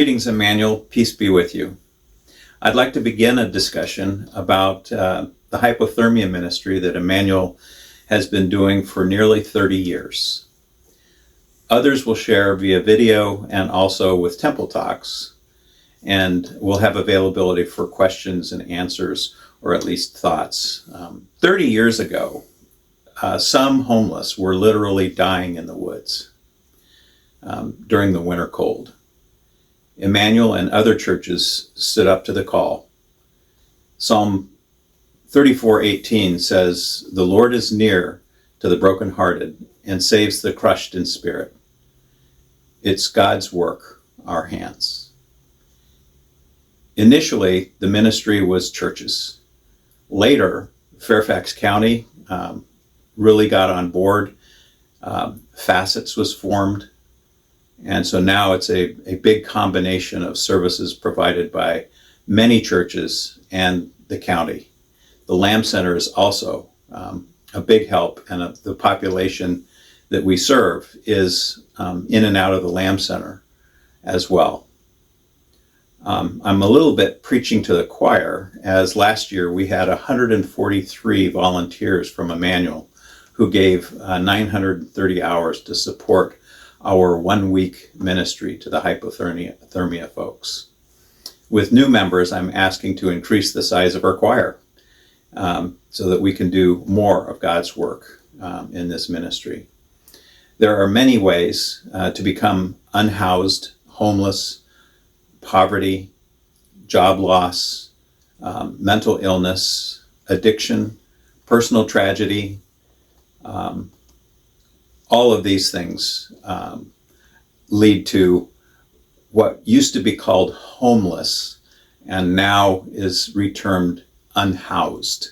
Greetings, Emmanuel. Peace be with you. I'd like to begin a discussion about the hypothermia ministry that Emmanuel has been doing for nearly 30 years. Others will share via video and also with Temple Talks, and we'll have availability for questions and answers, or at least thoughts. 30 years ago, some homeless were literally dying in the woods during the winter cold. Emmanuel and other churches stood up to the call. Psalm 34:18 says, "The Lord is near to the brokenhearted and saves the crushed in spirit." It's God's work, our hands. Initially, the ministry was churches. Later, Fairfax County really got on board. Facets was formed. And so now it's a big combination of services provided by many churches and the county. The Lamb Center is also a big help, and the population that we serve is in and out of the Lamb Center as well. I'm a little bit preaching to the choir, as last year we had 143 volunteers from Emmanuel who gave 930 hours to support our 1-week ministry to the hypothermia folks. With new members, I'm asking to increase the size of our choir so that we can do more of God's work in this ministry. There are many ways to become unhoused, homeless, poverty, job loss, mental illness, addiction, personal tragedy. All of these things lead to what used to be called homeless and now is retermed unhoused.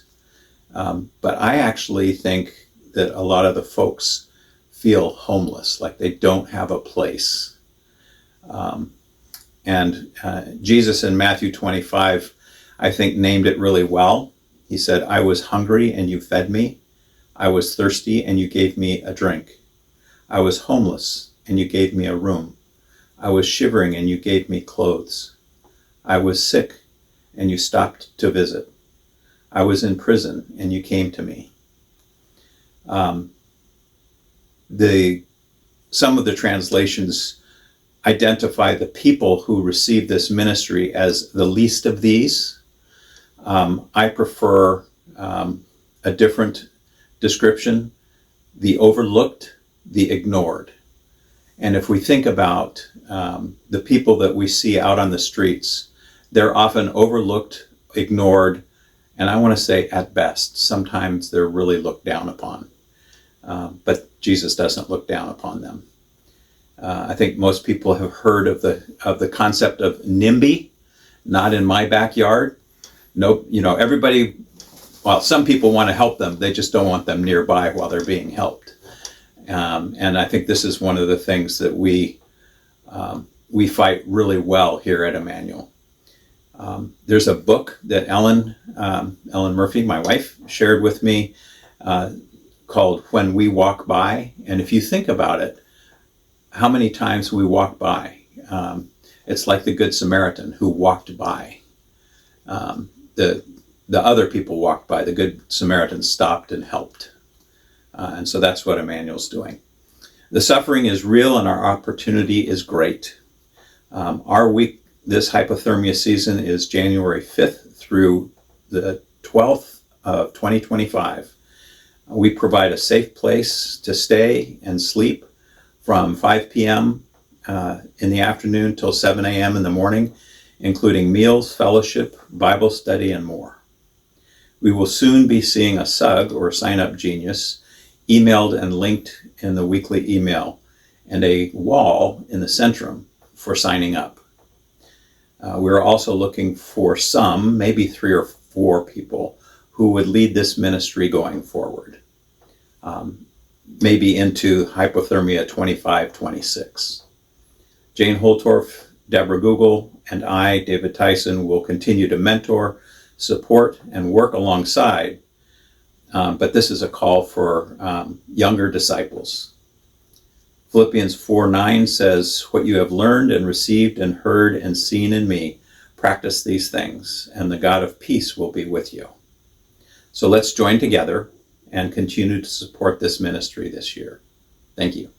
But I actually think that a lot of the folks feel homeless, like they don't have a place. And Jesus in Matthew 25, I think, named it really well. He said, "I was hungry and you fed me. I was thirsty and you gave me a drink. I was homeless and you gave me a room. I was shivering and you gave me clothes. I was sick and you stopped to visit. I was in prison and you came to me." Some of the translations identify the people who receive this ministry as the least of these. I prefer a different description: the overlooked, the ignored. And if we think about the people that we see out on the streets, they're often overlooked, ignored, and I want to say at best, sometimes they're really looked down upon. But Jesus doesn't look down upon them. I think most people have heard of the concept of NIMBY, not in my backyard. Nope, everybody, well, some people want to help them, they just don't want them nearby while they're being helped. And I think this is one of the things that we fight really well here at Emmanuel. There's a book that Ellen Murphy, my wife, shared with me called "When We Walk By." And if you think about it, how many times we walk by, it's like the Good Samaritan who walked by. The other people walked by, the Good Samaritan stopped and helped. And so that's what Emmanuel's doing. The suffering is real and our opportunity is great. Our week, this hypothermia season, is January 5th through the 12th of 2025. We provide a safe place to stay and sleep from 5 p.m. In the afternoon till 7 a.m. in the morning, including meals, fellowship, Bible study, and more. We will soon be seeing a SUG, or Sign Up Genius, emailed and linked in the weekly email, and a wall in the Centrum for signing up. We're also looking for some, maybe 3 or 4 people who would lead this ministry going forward, maybe into Hypothermia 25-26. Jane Holtorf, Deborah Google, and I, David Tyson, will continue to mentor, support, and work alongside. But this is a call for younger disciples. Philippians 4:9 says, "What you have learned and received and heard and seen in me, practice these things, and the God of peace will be with you." So let's join together and continue to support this ministry this year. Thank you.